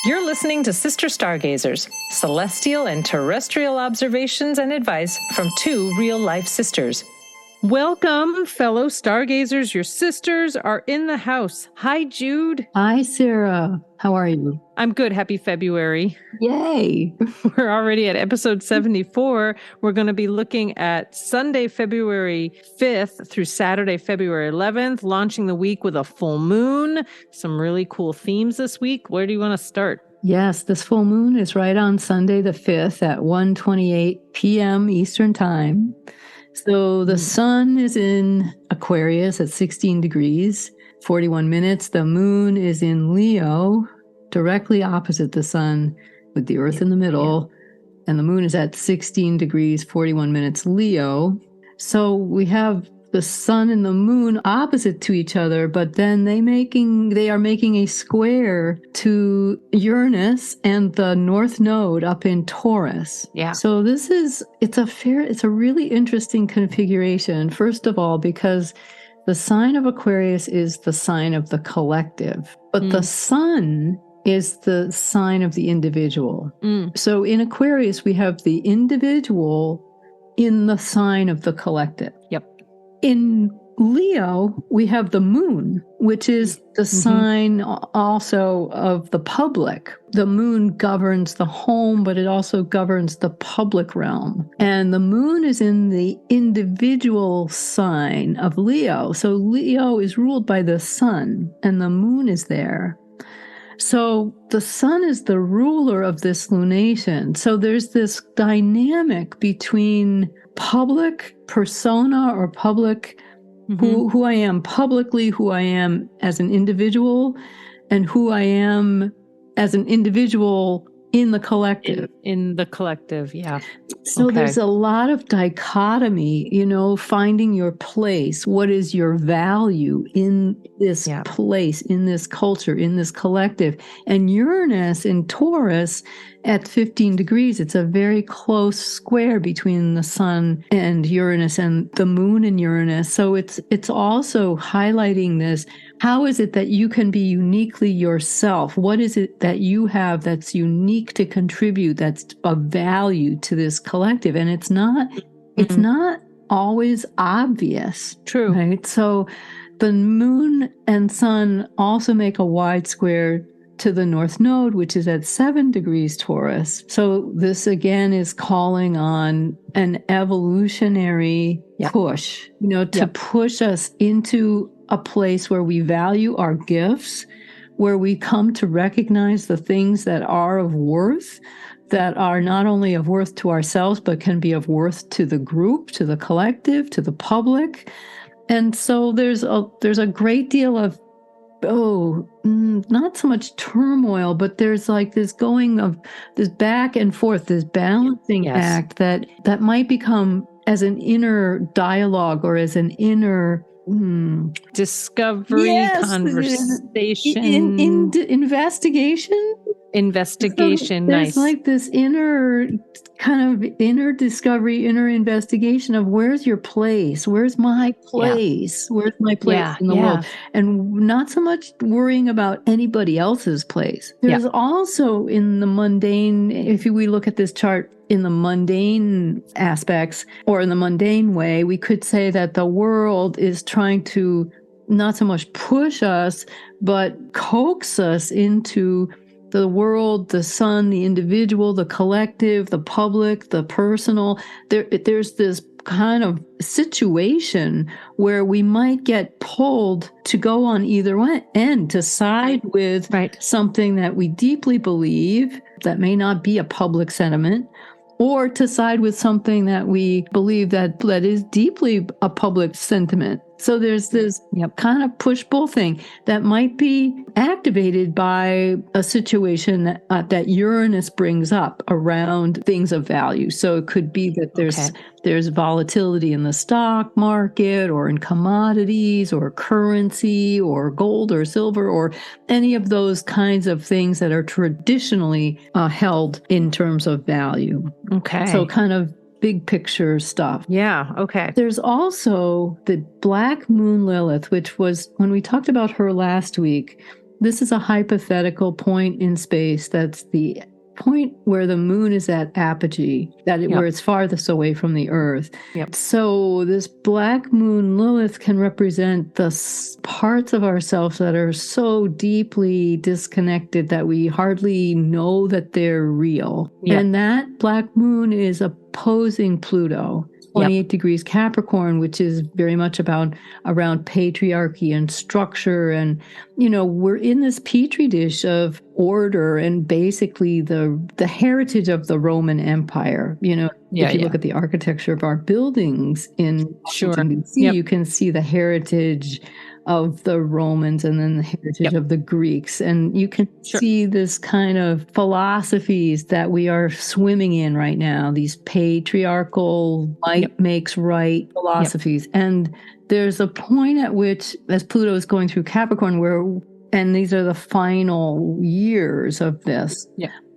You're listening to Sister Stargazers, celestial and terrestrial observations and advice from two real-life sisters. Welcome, fellow stargazers. Your sisters are in the house. Hi, Jude. Hi, Sarah. How are you? I'm good. Happy February. Yay. We're already at episode 74. We're going to be looking at Sunday, February 5th through Saturday, February 11th, launching the week with a full moon. Some really cool themes this week. Where do you want to start? Yes, this full moon is right on Sunday the 5th at 1:28 p.m. Eastern Time. So the sun is in Aquarius at 16 degrees, 41 minutes. The moon is in Leo, directly opposite the sun with the earth in the middle. And the moon is at 16 degrees, 41 minutes Leo. So we have the sun and the moon opposite to each other, but then they are making a square to Uranus and the North Node up in Taurus. Yeah. So it's a really interesting configuration. First of all, because the sign of Aquarius is the sign of the collective, but the sun is the sign of the individual. So in Aquarius, we have the individual in the sign of the collective. Yep. In Leo, we have the moon, which is the sign also of the public. The moon governs the home, but it also governs the public realm. And the moon is in the individual sign of Leo. So Leo is ruled by the sun, and the moon is there. So the sun is the ruler of this lunation. So there's this dynamic between public persona or public, who I am publicly, who I am as an individual, and who I am as an individual in the collective. In the collective, yeah. So there's a lot of dichotomy, finding your place. What is your value in this place, in this culture, in this collective? And Uranus in Taurus at 15 degrees, it's a very close square between the sun and Uranus and the moon and Uranus. So it's also highlighting this. How is it that you can be uniquely yourself? What is it that you have that's unique to contribute, that's of value to this collective? And it's not always obvious. True. Right? So the moon and sun also make a wide square to the North Node, which is at 7 degrees Taurus. So this again is calling on an evolutionary push, to push us into a place where we value our gifts, where we come to recognize the things that are of worth, that are not only of worth to ourselves, but can be of worth to the group, to the collective, to the public. And so there's a great deal of, not so much turmoil, but there's like this going of this back and forth, this balancing act that might become as an inner dialogue or as an inner discovery, conversation, investigation. There's like this inner discovery, inner investigation of where's your place, where's my place, where's my place in the world, and not so much worrying about anybody else's place. There's also in the mundane, if we look at this chart in the mundane aspects or in the mundane way, we could say that the world is trying to not so much push us, but coax us into the world, the sun, the individual, the collective, the public, the personal. There's this kind of situation where we might get pulled to go on either end, to side with something that we deeply believe that may not be a public sentiment, or to side with something that we believe that is deeply a public sentiment. So there's this kind of push-pull thing that might be activated by a situation that Uranus brings up around things of value. So it could be that there's volatility in the stock market or in commodities or currency or gold or silver or any of those kinds of things that are traditionally held in terms of value. Okay. So kind of big picture stuff. Yeah, okay. There's also the Black Moon Lilith, which was, when we talked about her last week, This is a hypothetical point in space. That's the point where the moon is at apogee, where it's farthest away from the Earth. Yep. So this black moon Lilith can represent the parts of ourselves that are so deeply disconnected that we hardly know that they're real. Yep. And that black moon is opposing Pluto. 28 degrees Capricorn, which is very much around patriarchy and structure. And, we're in this petri dish of order and basically the heritage of the Roman Empire. If you look at the architecture of our buildings in Washington, D.C., you can see the heritage of the Romans and then the heritage of the Greeks. And you can see this kind of philosophies that we are swimming in right now, these patriarchal might makes right philosophies. And there's a point at which, as Pluto is going through Capricorn, and these are the final years of this,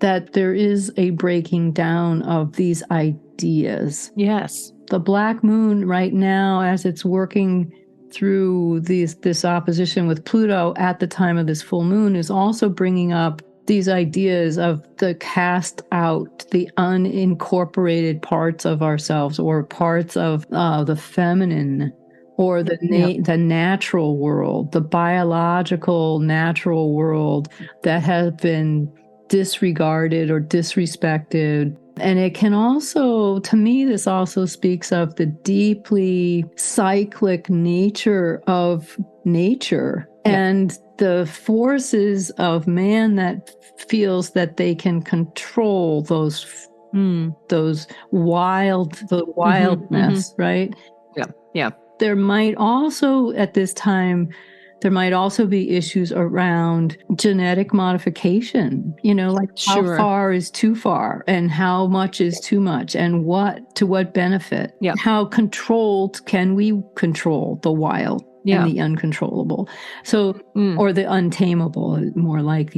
that there is a breaking down of these ideas. Yes. The black moon right now, as it's working through this opposition with Pluto at the time of this full moon, is also bringing up these ideas of the cast out, the unincorporated parts of ourselves, or parts of the feminine, or the natural world, the biological natural world that has been disregarded or disrespected. And it can also, to me, this also speaks of the deeply cyclic nature of nature and the forces of man that feels that they can control those wildness, right? Yeah. There might also, at this time, be issues around genetic modification, how far is too far and how much is too much and to what benefit. Yeah. How controlled can we control the wild and the uncontrollable? So, or the untamable, more like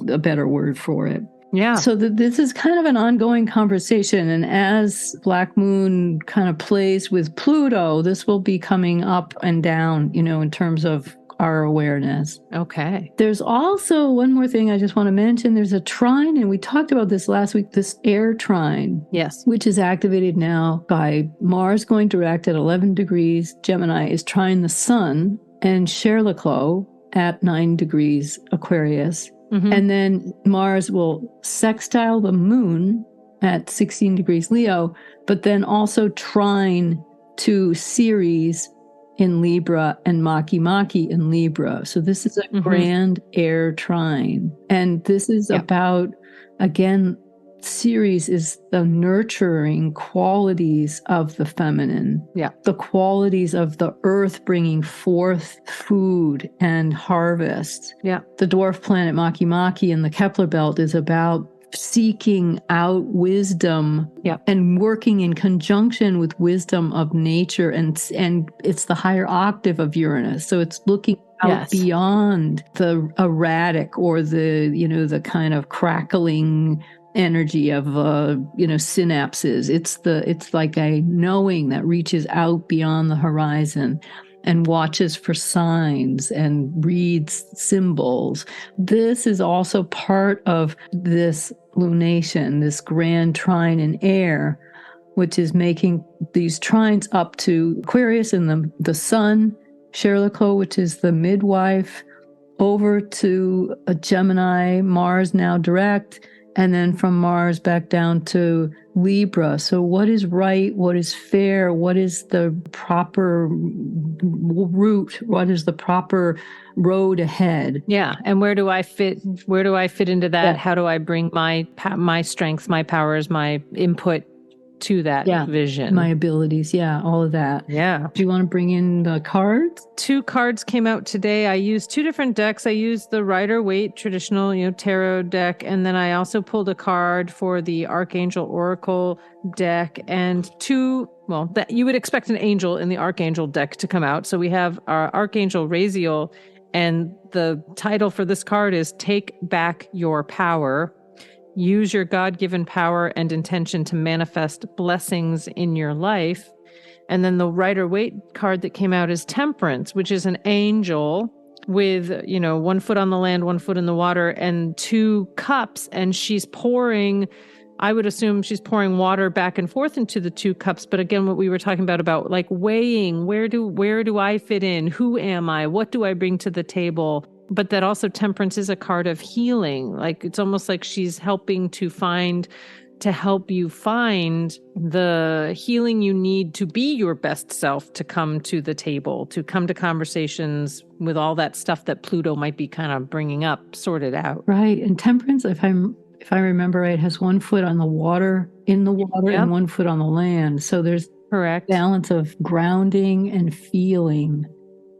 a better word for it. Yeah. So this is kind of an ongoing conversation. And as Black Moon kind of plays with Pluto, this will be coming up and down, in terms of our awareness. Okay. There's also one more thing I just want to mention. There's a trine, and we talked about this last week, this air trine. Yes. Which is activated now by Mars going direct at 11 degrees. Gemini is trine the Sun, and Sherlocklo at 9 degrees Aquarius. Mm-hmm. And then Mars will sextile the Moon at 16 degrees Leo, but then also trine to Ceres in Libra and Maki in Libra. So this is a grand air trine. And this is about, again, Ceres is the nurturing qualities of the feminine. Yeah. The qualities of the earth bringing forth food and harvest. Yeah. The dwarf planet Maki in the Kepler belt is about seeking out wisdom and working in conjunction with wisdom of nature, and it's the higher octave of Uranus, so it's looking out beyond the erratic or the kind of crackling energy of synapses. It's like a knowing that reaches out beyond the horizon and watches for signs and reads symbols. This is also part of this lunation, this grand trine in air, which is making these trines up to Aquarius and the Sun, Sherlocklo, which is the midwife, over to a Gemini, Mars now direct, and then from Mars back down to Libra. So what is right? What is fair? What is the proper route? What is the proper road ahead? Yeah. And where do I fit into that? Yeah. How do I bring my strengths, my powers, my input to that vision? My abilities. Yeah. All of that. Yeah. Do you want to bring in the cards? 2 cards came out today. I used 2 different decks. I used the Rider-Waite traditional, tarot deck. And then I also pulled a card for the Archangel Oracle deck, and 2, that you would expect an angel in the Archangel deck to come out. So we have our Archangel Raziel, and the title for this card is Take Back Your Power. Use your God-given power and intention to manifest blessings in your life. And then the Rider-Waite card that came out is Temperance, which is an angel. with, 1 foot on the land, 1 foot in the water, and 2 cups. And she's pouring, I would assume she's pouring water back and forth into the 2 cups. But again, what we were talking about like weighing, where do I fit in? Who am I? What do I bring to the table? But that also Temperance is a card of healing. Like it's almost like she's helping to help you find the healing you need to be your best self, to come to the table, to come to conversations with all that stuff that Pluto might be kind of bringing up, sorted out. Right. And Temperance, if I remember right, has 1 foot on the water, in the water, Yep. and 1 foot on the land. So there's Correct. balance of grounding and feeling.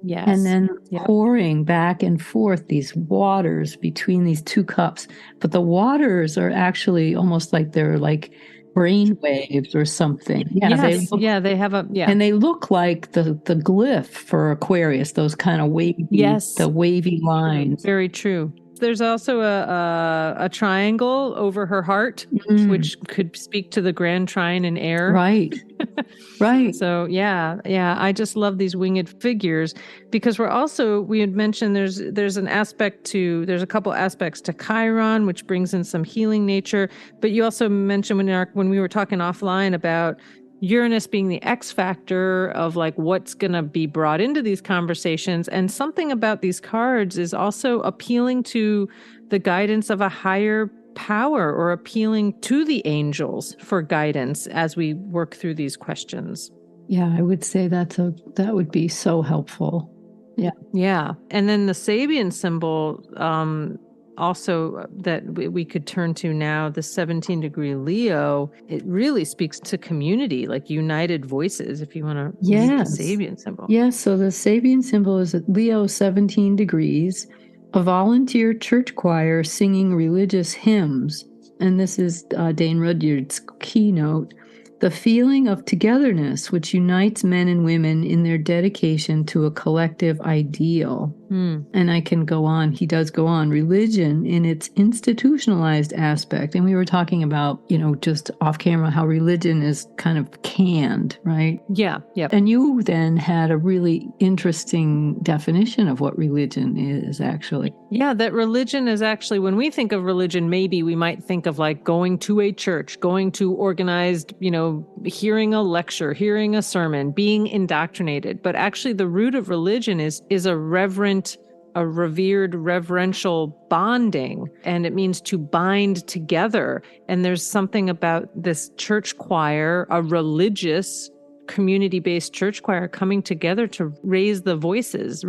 Yes. And then pouring back and forth these waters between these 2 cups. But the waters are actually almost like they're like brain waves or something. Yes. They have a. And they look like the glyph for Aquarius, those kind of wavy, the wavy lines. Very true. There's also a triangle over her heart, which could speak to the grand trine in air. Right. Right. So I just love these winged figures, because we had mentioned there's a couple aspects to Chiron, which brings in some healing nature. But you also mentioned when we were talking offline about Uranus being the X factor of like what's going to be brought into these conversations. And something about these cards is also appealing to the guidance of a higher power, or appealing to the angels for guidance as we work through these questions. Yeah, I would say that would be so helpful. Yeah. Yeah. And then the Sabian symbol, also that we could turn to now, the 17-degree Leo, it really speaks to community, like united voices, if you want to use the Sabian symbol. Yes, so the Sabian symbol is Leo 17 degrees, a volunteer church choir singing religious hymns. And this is Dane Rudyard's keynote. The feeling of togetherness which unites men and women in their dedication to a collective ideal. And I can go on. He does go on. Religion in its institutionalized aspect. And we were talking about, just off camera, how religion is kind of canned, right? Yeah. Yep. And you then had a really interesting definition of what religion is actually. Yeah, that religion is actually, when we think of religion, maybe we might think of like going to a church, going to organized, hearing a lecture, hearing a sermon, being indoctrinated. But actually the root of religion is a revered reverential bonding, and it means to bind together. And there's something about this church choir, a religious community-based church choir, coming together to raise the voices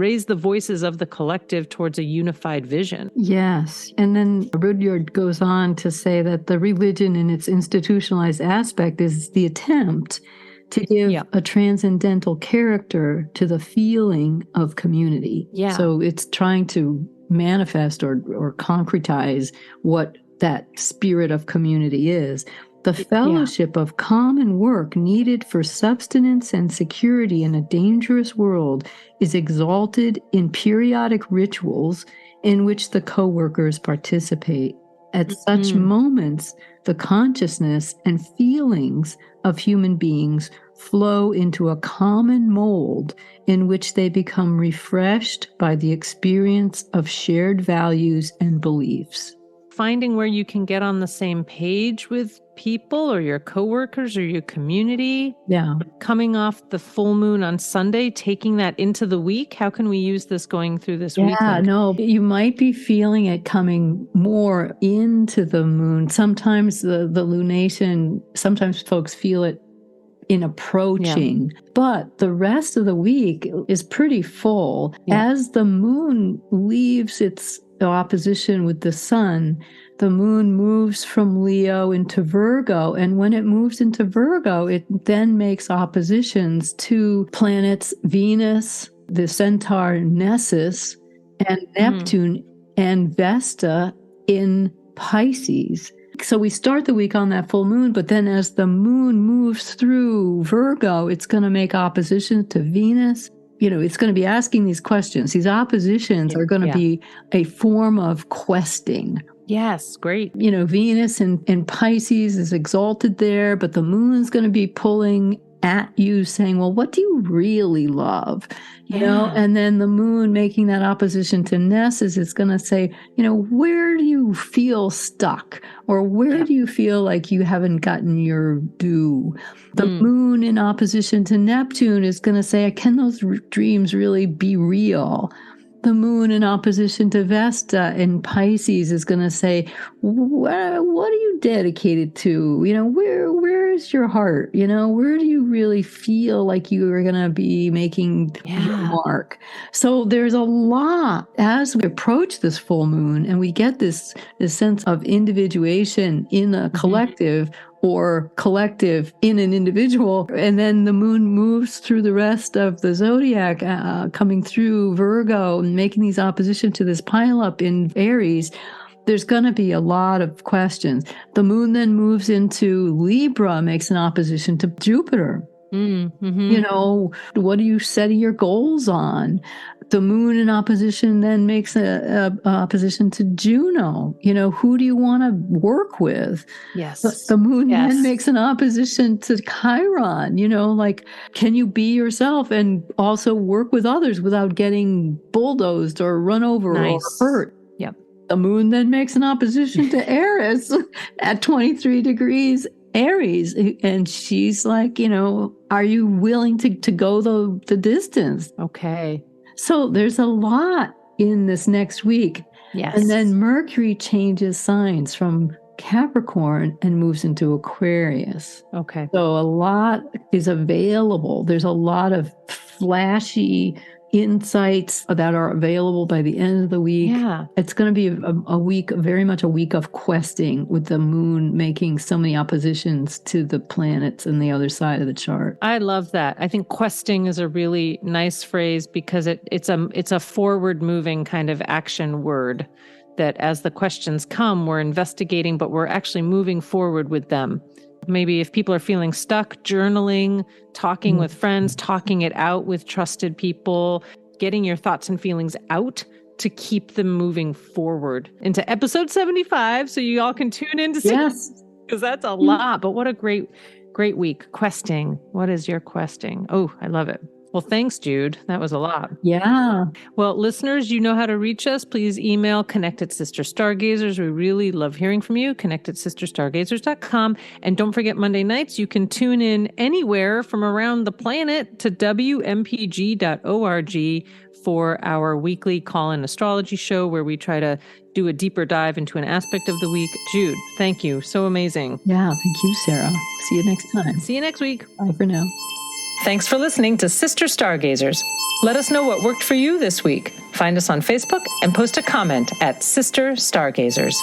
of the collective towards a unified vision. Yes. And then Rudyard goes on to say that the religion in its institutionalized aspect is the attempt to give a transcendental character to the feeling of community. Yeah. So it's trying to manifest or concretize what that spirit of community is. The fellowship of common work needed for subsistence and security in a dangerous world is exalted in periodic rituals in which the co-workers participate. At such moments, the consciousness and feelings of human beings flow into a common mold in which they become refreshed by the experience of shared values and beliefs. Finding where you can get on the same page with people or your coworkers or your community. Yeah. Coming off the full moon on Sunday, taking that into the week. How can we use this going through this week? Yeah, no, you might be feeling it coming more into the moon. Sometimes the lunation, sometimes folks feel it in approaching, but the rest of the week is pretty full. As the moon leaves its opposition with the sun, the moon moves from Leo into Virgo. And when it moves into Virgo, it then makes oppositions to planets Venus, the centaur Nessus, and Neptune and Vesta in Pisces. So we start the week on that full moon, but then as the moon moves through Virgo, it's going to make opposition to Venus. It's going to be asking these questions. These oppositions are going to be a form of questing. Yes, great. Venus in Pisces is exalted there, but the moon's going to be pulling at you saying, well, what do you really love? You know, and then the moon making that opposition to Nessus is going to say, you know, where do you feel stuck? Or where do you feel like you haven't gotten your due? The moon in opposition to Neptune is going to say, can those dreams really be real? The moon in opposition to Vesta in Pisces is going to say, what are you dedicated to? You know, where is your heart? You know, where do you really feel like you are going to be making your mark? So there's a lot as we approach this full moon and we get this sense of individuation in a collective or collective in an individual. And then the moon moves through the rest of the zodiac, coming through Virgo and making these opposition to this pileup in Aries. There's going to be a lot of questions. The moon then moves into Libra, makes an opposition to Jupiter. You know, what are you setting your goals on? The moon in opposition then makes a opposition to Juno. You know, who do you want to work with? Yes. The moon then makes an opposition to Chiron. You know, like, can you be yourself and also work with others without getting bulldozed or run over or hurt? Yep. The moon then makes an opposition to Eris at 23 degrees Aries. And she's like, you know, are you willing to go the distance? Okay. So there's a lot in this next week. Yes. And then Mercury changes signs from Capricorn and moves into Aquarius. Okay. So a lot is available. There's a lot of flashy insights that are available by the end of the week. Yeah. It's going to be a week, very much a week of questing, with the moon making so many oppositions to the planets on the other side of the chart. I love that. I think questing is a really nice phrase because it's a forward moving kind of action word that as the questions come, we're investigating, but we're actually moving forward with them. Maybe if people are feeling stuck, journaling, talking with friends, talking it out with trusted people, getting your thoughts and feelings out to keep them moving forward into episode 75. So you all can tune in to see, because that's a lot, but what a great week. Questing. What is your questing? Oh, I love it. Well, thanks, Jude. That was a lot. Yeah. Well, listeners, you know how to reach us. Please email connect@SisterStargazers. We really love hearing from you. connect@SisterStargazers.com. And don't forget, Monday nights, you can tune in anywhere from around the planet to WMPG.org for our weekly call-in astrology show where we try to do a deeper dive into an aspect of the week. Jude, thank you. So amazing. Yeah, thank you, Sarah. See you next time. See you next week. Bye for now. Thanks for listening to Sister Stargazers. Let us know what worked for you this week. Find us on Facebook and post a comment at Sister Stargazers.